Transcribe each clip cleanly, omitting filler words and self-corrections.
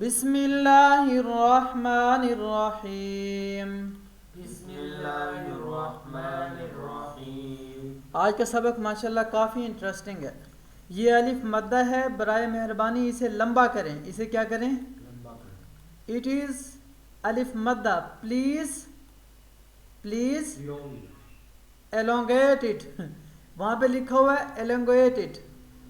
بسم اللہ الرحمن الرحیم. بسم اللہ الرحمن الرحیم. آج کا سبق ماشاءاللہ کافی انٹرسٹنگ ہے. یہ الف مدہ ہے، برائے مہربانی اسے لمبا کریں. اسے کیا کریں؟ لمبا کریں. اٹ از الف مدہ، پلیز elongate it. وہاں پہ لکھا ہوا ہے elongate it.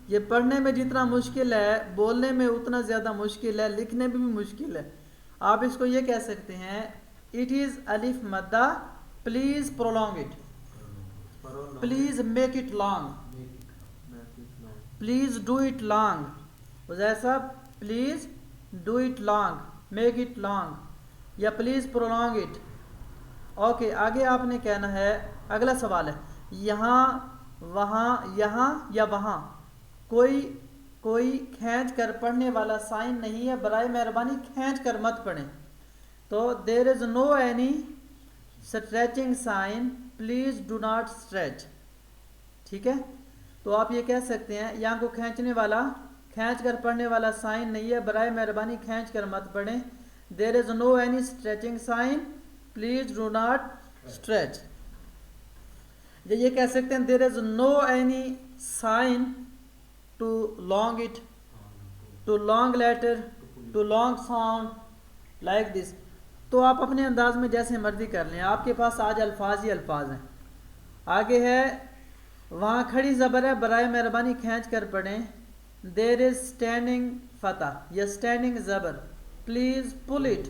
یہ پڑھنے میں جتنا مشکل ہے بولنے میں اتنا زیادہ مشکل ہے، لکھنے میں بھی مشکل ہے. آپ اس کو یہ کہہ سکتے ہیں اٹ از الف مدہ، please prolong it, please make it long, please do it long. جیسا please do it long, make it long, یا پلیز prolong it. اوکے، آگے آپ نے کہنا ہے. اگلا سوال ہے یہاں، وہاں، یہاں یا وہاں کوئی کھینچ کر پڑھنے والا سائن نہیں ہے، برائے مہربانی کھینچ کر مت پڑھیں. تو there is no any stretching sign, please do not stretch. ٹھیک ہے، تو آپ یہ کہہ سکتے ہیں یہاں کو کھینچ کر پڑھنے والا سائن نہیں ہے، برائے مہربانی کھینچ کر مت پڑھیں. There is no any stretching sign, please do not stretch. یہ کہہ سکتے ہیں there is no any sign to long it, to long letter, to long sound like this. تو آپ اپنے انداز میں جیسے مرضی کر لیں. آپ کے پاس آج الفاظ ہی الفاظ ہیں. آگے ہے وہاں کھڑی زبر ہے، برائے مہربانی کھینچ کر پڑھیں. دیر از اسٹینڈنگ فتح یا اسٹینڈنگ زبر، please pull it,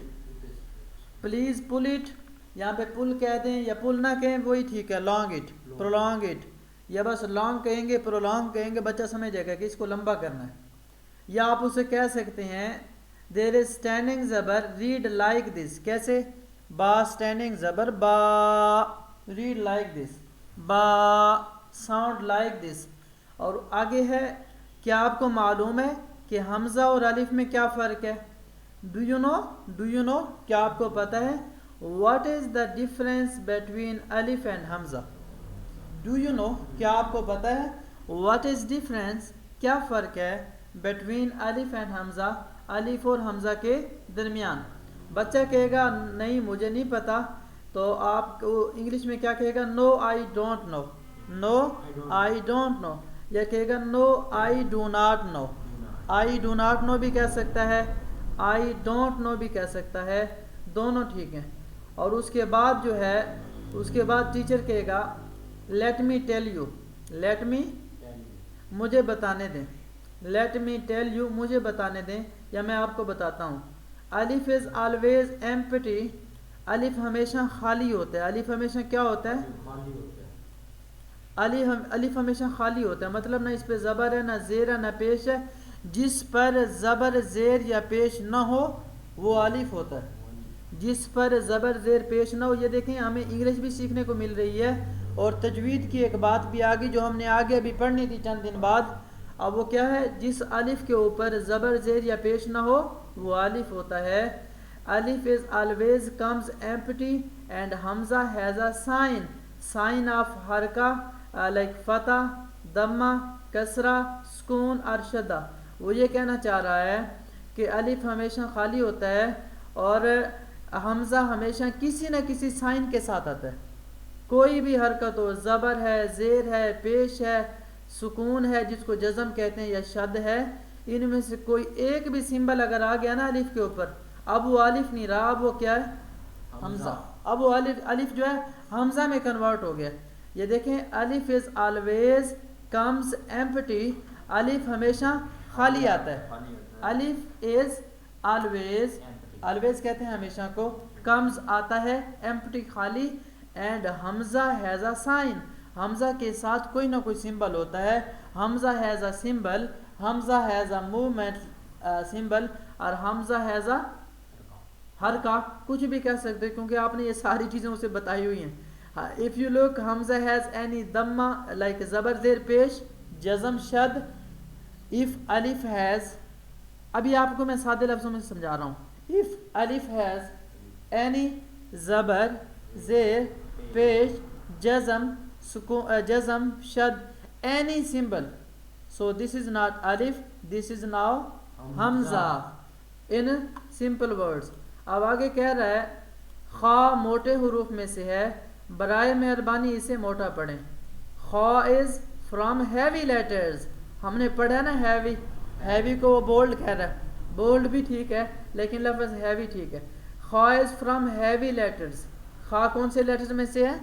please pull it. یہاں پہ پل کہہ دیں یا پل نہ کہیں وہی ٹھیک ہے. لانگ اٹ، پرولونگ اٹ، یا بس لانگ کہیں گے پرولونگ کہیں گے، بچہ سمجھ جائے گا کہ اس کو لمبا کرنا ہے. یا آپ اسے کہہ سکتے ہیں دیر از اسٹینڈنگ زبر، ریڈ لائک دس. کیسے؟ با اسٹینڈنگ زبر با، ریڈ لائک دس، با ساؤنڈ لائک دس. اور آگے ہے کیا آپ کو معلوم ہے کہ حمزہ اور الف میں کیا فرق ہے؟ ڈو یو نو، کیا آپ کو پتہ ہے؟ What is the difference between الف اینڈ حمزہ؟ ڈو یو نو، کیا آپ کو پتہ ہے؟ واٹ از ڈفرینس، کیا فرق ہے بٹوین الف اینڈ حمزہ، الف اور حمزہ کے درمیان؟ بچہ کہے گا نہیں مجھے نہیں پتہ، تو آپ کو انگلش میں کیا کہے گا؟ No I don't know, know I don't know. یا کہے گا no I do not know. I do not know بھی کہہ سکتا ہے، آئی ڈونٹ نو بھی کہہ سکتا ہے، دونوں ٹھیک ہیں. اور اس کے بعد جو ہے، اس کے بعد ٹیچر کہے گا let me tell you, let me مجھے بتانے دیں، لیٹ می ٹیل یو مجھے بتانے دیں، یا میں آپ کو بتاتا ہوں. الف از آلویز ایمپٹی، الف ہمیشہ خالی ہوتا ہے. الف ہمیشہ کیا ہوتا ہے؟ الف ہمیشہ خالی ہوتا ہے، مطلب نہ اس پہ زبر ہے، نہ زیر ہے، نہ پیش ہے. جس پر زبر زیر یا پیش نہ ہو وہ الف ہوتا ہے. جس پر زبر زیر پیش نہ ہو. یہ دیکھیں ہمیں انگلش بھی سیکھنے کو مل رہی ہے، اور تجوید کی ایک بات بھی آگی جو ہم نے آگے ابھی پڑھنی تھی چند دن بعد. اب وہ کیا ہے؟ جس الف کے اوپر زبر زیر یا پیش نہ ہو وہ الف ہوتا ہے. الف is always comes empty and حمزہ has a sign, sign of حرکہ لائک فتح، دمہ، کسرہ، سکون اور شدہ. وہ یہ کہنا چاہ رہا ہے کہ الف ہمیشہ خالی ہوتا ہے اور حمزہ ہمیشہ کسی نہ کسی سائن کے ساتھ آتا ہے. کوئی بھی حرکت ہو، زبر ہے، زیر ہے، پیش ہے، سکون ہے جس کو جزم کہتے ہیں، یا شد ہے، ان میں سے کوئی ایک بھی سمبل اگر آ گیا نا الف کے اوپر، اب وہ الف نہیں رہا، اب وہ کیا ہے؟ حمزہ. اب وہ الف جو ہے حمزہ میں کنورٹ ہو گیا. یہ دیکھیں الف از آلویز کمز ایمپٹی، الف ہمیشہ خالی آتا ہے. الف از آلویز، آلویز کہتے ہیں ہمیشہ کو، کمز آتا ہے، ایمپٹی خالی، اینڈ حمزہ ہیز اے سائن، حمزہ کے ساتھ کوئی نہ کوئی سمبل ہوتا ہے. حمزہ ہیز اے سمبل، حمزہ ہیز اے موومنٹ سمبل، اور حمزہ ہیز اے حرکہ، کچھ بھی کہہ سکتے کیونکہ آپ نے یہ ساری چیزیں اسے بتائی ہوئی ہیں. if you look حمزہ ہیز اینی دمہ لائک زبر زیر پیش، جزم، شد. if الف ہیز، ابھی آپ کو میں سادے لفظوں میں سمجھا رہا ہوں. if الف ہیز اینی زبر زیر پیش، جزم، جزم، شد، any symbol, so this is not alif, this is now hamza. In simple words. اب آگے کہہ رہا ہے خا موٹے حروف میں سے ہے، برائے مہربانی اسے موٹا پڑھیں. خا از فرام ہیوی لیٹرز. ہم نے پڑھا نا ہیوی، ہیوی کو وہ بولڈ کہہ رہا ہے، بولڈ بھی ٹھیک ہے لیکن لفظ ہیوی ٹھیک ہے. خا از فرام ہیوی لیٹرز. خا کون سے لیٹرز میں سے ہے؟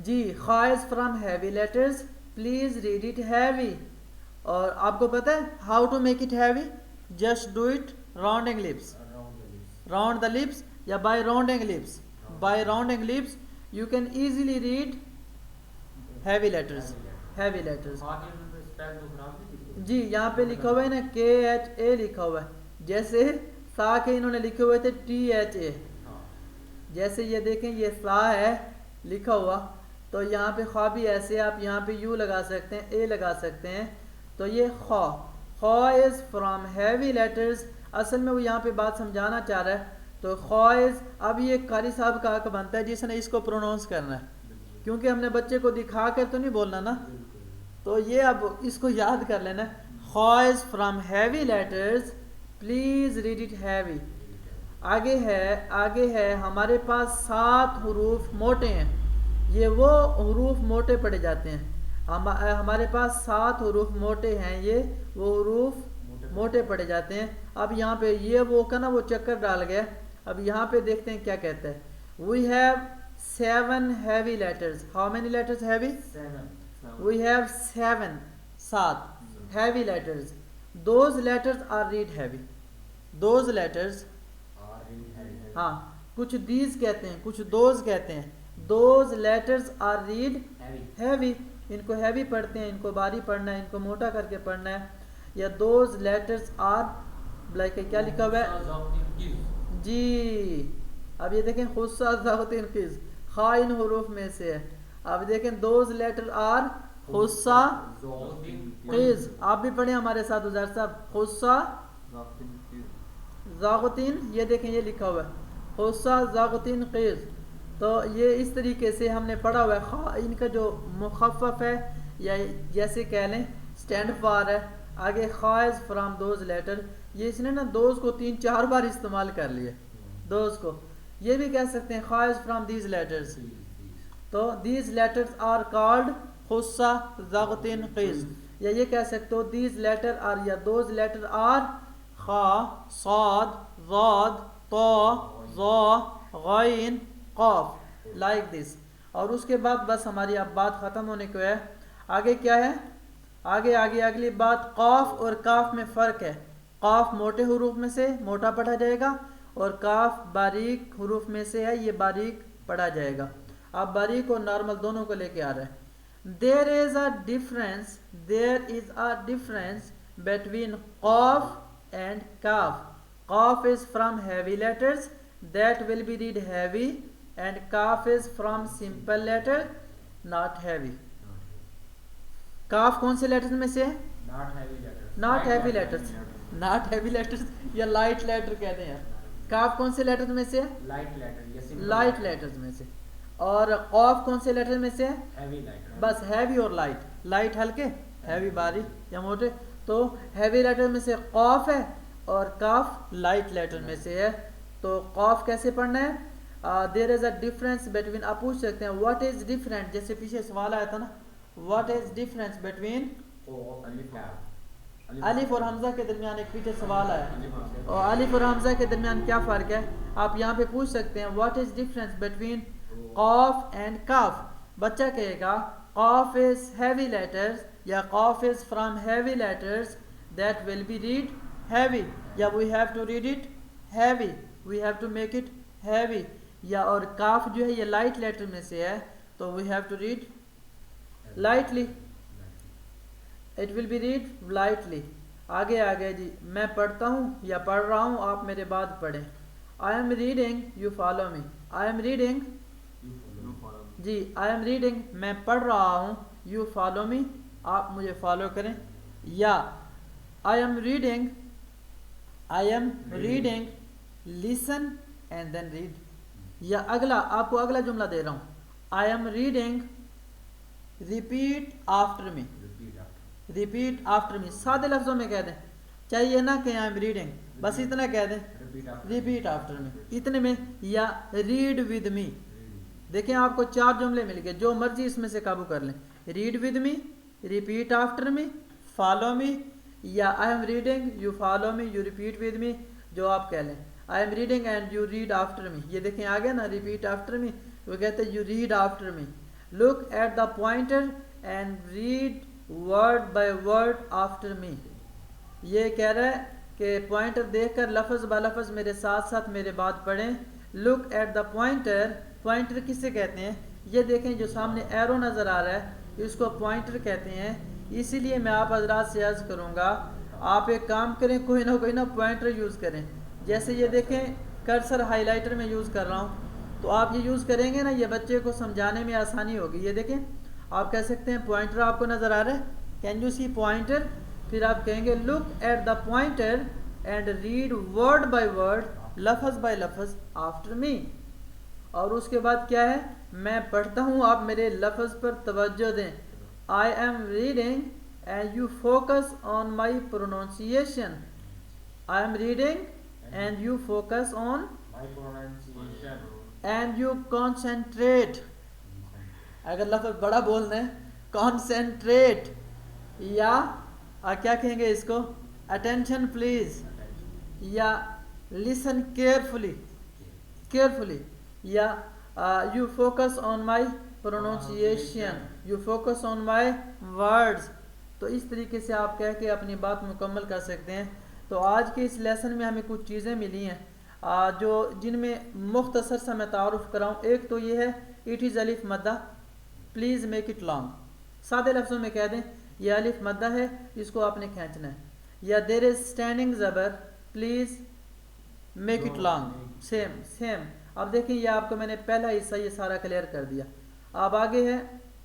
جی خا is from heavy letters. Please read it heavy. اور آپ کو پتہ ہے how to make it heavy? Just do it rounding lips. Round the lips یا by rounding lips. By rounding lips you can easily read heavy letters. Heavy letters جی یہاں پہ لکھا ہوا ہے نا KHA لکھا ہوا ہے، جیسے سا کے انہوں نے لکھے ہوئے تھے THA. جیسے یہ دیکھیں یہ سا ہے لکھا ہوا، تو یہاں پہ خواہ بھی ایسے آپ یہاں پہ یو لگا سکتے ہیں، اے لگا سکتے ہیں. تو یہ خواہ از فرام ہیوی لیٹرز. اصل میں وہ یہاں پہ بات سمجھانا چاہ رہا ہے. تو خواہ از، اب یہ قاری صاحب کا حق بنتا ہے جس نے اس کو پرونونس کرنا ہے، کیونکہ ہم نے بچے کو دکھا کر تو نہیں بولنا نا. تو یہ اب اس کو یاد کر لینا. خواہ از from heavy letters please read it heavy. آگے ہے ہمارے پاس 7 حروف موٹے ہیں. یہ وہ حروف موٹے پڑے جاتے ہیں. ہمارے پاس 7 حروف موٹے ہیں، یہ وہ حروف موٹے پڑے جاتے ہیں. اب یہاں پہ یہ وہ کا نا وہ چکر ڈال گیا. اب یہاں پہ دیکھتے ہیں کیا کہتا ہے. We have 7 heavy letters. How many letters heavy? 7. We have 7 heavy letters. Those letters are read heavy. Those letters ہاں کچھ these کہتے ہیں، کچھ those کہتے ہیں. Those letters are read heavy. ان کو heavy پڑھتے ہیں، ان کو باری پڑھنا ہے، ان کو موٹا کر کے پڑھنا ہے. یا those letters are like کیا لکھا ہوا ہے جی. اب یہ دیکھیں خصہ ضغط انقذ، خا ان حروف میں سے ہے. اب دیکھیں those letters are خصہ قز. آپ بھی پڑھیں ہمارے ساتھ عزیر صاحب. خصہ ضاغطین، یہ دیکھیں یہ لکھا ہوا ہے خصہ ضاغطین قز. تو یہ اس طریقے سے ہم نے پڑھا ہوا ہے. خا ان کا جو مخفف ہے یا جیسے کہہ لیں اسٹینڈ فار ہے. آگے خا از فرام دوز لیٹر، یہ اس نے نا دوز کو 3-4 بار استعمال کر لیے. دوز کو یہ بھی کہہ سکتے ہیں خا از فرام دیز لیٹرز. تو دیز لیٹرز آر کالڈ خصہ ضاغطین قز. یا یہ کہہ سکتے ہو دیز لیٹر آر یا دوز لیٹر آر خا صاد ضاد طا ظا غین قاف لائک دس. اور اس کے بعد بس ہماری اب بات ختم ہونے کو ہے. آگے کیا ہے؟ آگے اگلی بات قاف اور کاف میں فرق ہے. قاف موٹے حروف میں سے موٹا پڑھا جائے گا اور کاف باریک حروف میں سے ہے، یہ باریک پڑھا جائے گا. آپ باریک اور نارمل دونوں کو لے کے آ رہے ہیں. There is a difference between قاف and کاف. قاف is from heavy letters that will be read heavy and کاف is from simple letter not heavy. کاف کون سے لیٹرز میں سے ہے؟ not heavy letters. not heavy letters یا light letter کہتے ہیں. کاف کون سے لیٹرز میں سے ہے؟ لائٹ لیٹرز میں سے. اور قاف کون سے لیٹر میں سے ہے؟ بس ہیوی اور لائٹ. لائٹ ہلکے، ہیوی باری یا موٹے. تو ہیوی لیٹر میں سے قاف ہے اور کاف لائٹ لیٹر میں سے ہے. تو قاف کیسے پڑھنا ہے؟ دیر از اے ڈفرینس بٹوین. آپ پوچھ سکتے ہیں واٹ از ڈفرینٹ، جیسے پیچھے سوال آیا تھا نا واٹ از ڈفرینس بٹوین الف اور حمزہ کے درمیان. ایک پیچھے سوال آیا اور الف اور حمزہ کے درمیان کیا فرق ہے. آپ یہاں پہ پوچھ سکتے ہیں واٹ از ڈفرینس بٹوین قاف اینڈ کاف. بچہ کہے گا قاف از ہیوی لیٹرز یا قاف is from heavy letters that will be read heavy. یا we have to read it heavy, we have to make it heavy. یا اور کاف جو ہے یہ لائٹ لیٹر میں سے ہے تو we have to read lightly, it will be read lightly. آگے جی میں پڑھتا ہوں یا پڑھ رہا ہوں، آپ میرے بعد پڑھیں. I am reading you follow me. I am reading جی آئی ایم ریڈنگ میں پڑھ رہا ہوں، یو فالو می آپ مجھے فالو کریں. یا I am reading listen and then read. یا اگلا آپ کو اگلا جملہ دے رہا ہوں I am reading repeat after me. Repeat after me سادے لفظوں میں کہہ دیں چاہیے نا کہ آئی ایم ریڈنگ، بس اتنا کہہ دیں ریپیٹ آفٹر می، اتنے میں، یا ریڈ ود می. دیکھیں آپ کو 4 جملے مل گئے، جو مرضی اس میں سے قابو کر لیں. Read with me, repeat after me, follow me, یا I am reading you follow me you repeat with me, جو آپ کہہ لیں. I am reading and you read after me, یہ دیکھیں آگے نا ریپیٹ آفٹر می، وہ کہتے ہیں you read after me. Look at the pointer and read word by word after me. یہ کہہ رہا ہے کہ پوائنٹر دیکھ کر لفظ با لفظ میرے ساتھ ساتھ میرے بعد پڑھیں. Look at the pointer, pointer کسے کہتے ہیں؟ یہ دیکھیں جو سامنے ایرو نظر آ رہا ہے اس کو پوائنٹر کہتے ہیں. اسی لیے میں آپ حضرات سے عرض کروں گا آپ ایک کام کریں، کوئی نہ پوائنٹر یوز کریں. جیسے یہ دیکھیں کرسر ہائی لائٹر میں یوز کر رہا ہوں، تو آپ یہ یوز کریں گے نا، یہ بچے کو سمجھانے میں آسانی ہوگی. یہ دیکھیں آپ کہہ سکتے ہیں پوائنٹر آپ کو نظر آ رہا ہے، کین یو سی پوائنٹر، پھر آپ کہیں گے look at the pointer and read word by word, لفظ بائی لفظ آفٹر می. اور اس کے بعد کیا ہے، میں پڑھتا ہوں آپ میرے لفظ پر توجہ دیں. آئی am reading and you focus on my pronunciation. I am reading and you focus on my pronunciation. And you concentrate. اگر لفظ بڑا بول دیں کانسنٹریٹ، یا کیا کہیں گے اس کو، اٹینشن پلیز، یا لسن کیئرفلی، یا you focus on my pronunciation, you focus on my words. تو اس طریقے سے آپ کہہ کے اپنی بات مکمل کر سکتے ہیں. تو آج کے اس لیسن میں ہمیں کچھ چیزیں ملی ہیں جو جن میں مختصر سا میں تعارف کراؤں. ایک تو یہ ہے اٹ از الف مدہ، پلیز میک اٹ لانگ. سادے لفظوں میں کہہ دیں یہ الف مدہ ہے، اس کو آپ نے کھینچنا ہے. یا دیر از اسٹینڈنگ زبر، please make it long. Same. اب دیکھیں یہ آپ کو میں نے پہلا حصہ یہ سارا کلیئر کر دیا. اب آگے ہے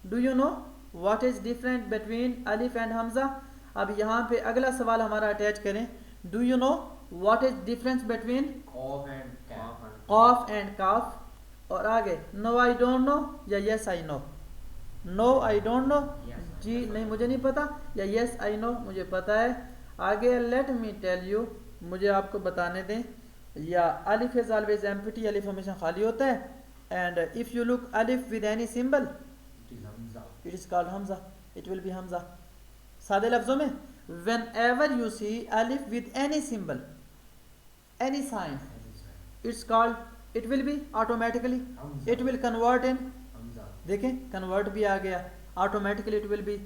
do you know what is different between الف اینڈ حمزہ. اب یہاں پہ اگلا سوال ہمارا اٹیچ کریں، do you know what is difference between Cough and cough. قاف اینڈ کاف. اور آگے نو آئی ڈونٹ نو یا یس آئی نو. نو آئی ڈونٹ نو، جی نہیں مجھے نہیں پتا، یا یس آئی نو مجھے پتا ہے. آگے لیٹ می ٹیل یو، مجھے آپ کو بتانے دیں. یا الف از آلویز ایمپٹی، الف ہمیشہ خالی ہوتا ہے. اینڈ اف یو لک الف with any symbol It is Hamza. it is called Hamza, it will be Hamza. سادے لفظوں میں whenever you see alif with any symbol, any sign, it's called, it will be automatically, Hamza. it will convert in, Hamza. دیکھیں convert بھی آ گیا automatically, it will be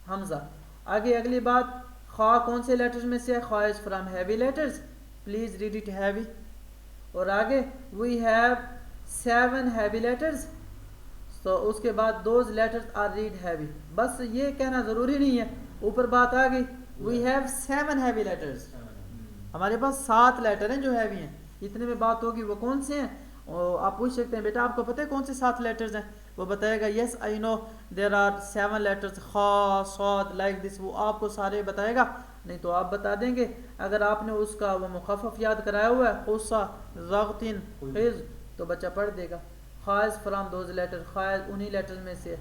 Hamza. آگے اگلی بات، خواہ کون سے لیٹرز میں سے ہے؟ خواہ is from heavy letters, please read it heavy. اور آگے we have 7 heavy letters, تو اس کے بعد those letters are read heavy. بس یہ کہنا ضروری نہیں ہے، اوپر بات آ گئی we have 7 heavy letters. ہمارے پاس 7 لیٹر ہیں جو ہیوی ہیں. اتنے میں بات ہوگی وہ کون سے ہیں. اور آپ پوچھ سکتے ہیں بیٹا آپ کو پتہ ہے کون سے 7 لیٹرز ہیں؟ وہ بتائے گا یس آئی نو دیر آر 7 لیٹرز، خا صاد لائک دس. وہ آپ کو سارے بتائے گا، نہیں تو آپ بتا دیں گے. اگر آپ نے اس کا وہ مخفف یاد کرایا ہوا ہے قصہ ضغطن خز، تو بچہ پڑھ دے گا. خاص فرام دوز لیٹر، خاص انہی لیٹرز میں سے.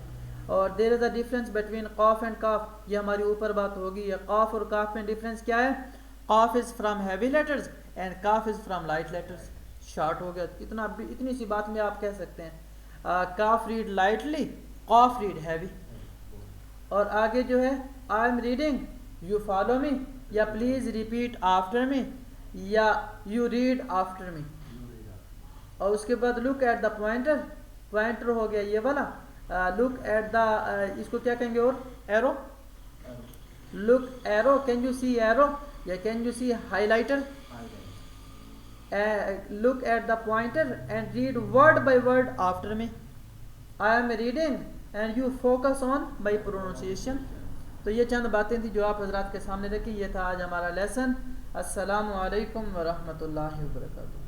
اور دیر از اے ڈفرینس بٹوین قاف اینڈ کاف، یہ ہماری اوپر بات ہوگی. یہ قاف اور کاف میں ڈفرینس کیا ہے؟ قاف is from heavy letters and کاف is from light letters. Short ہو گیا. اتنی سی بات میں آپ کہہ سکتے ہیں کاف ریڈ لائٹلی، قاف ریڈ ہیوی. اور آگے جو ہے آئی am reading you follow me, یا پلیز ریپیٹ آفٹر می، یا یو ریڈ آفٹر می. اور اس کے بعد look at the pointer, pointer ہو گیا یہ والا. لک ایٹ دا، اس کو کیا کہیں گے؟ اور arrow, look arrow, can you see arrow یا can you see highlighter. Look at the pointer and read word by word after me. I am reading and you focus on my pronunciation. تو یہ چند باتیں تھیں جو آپ حضرات کے سامنے رکھی. یہ تھا آج ہمارا لیسن. السلام علیکم ورحمۃ اللہ وبرکاتہ.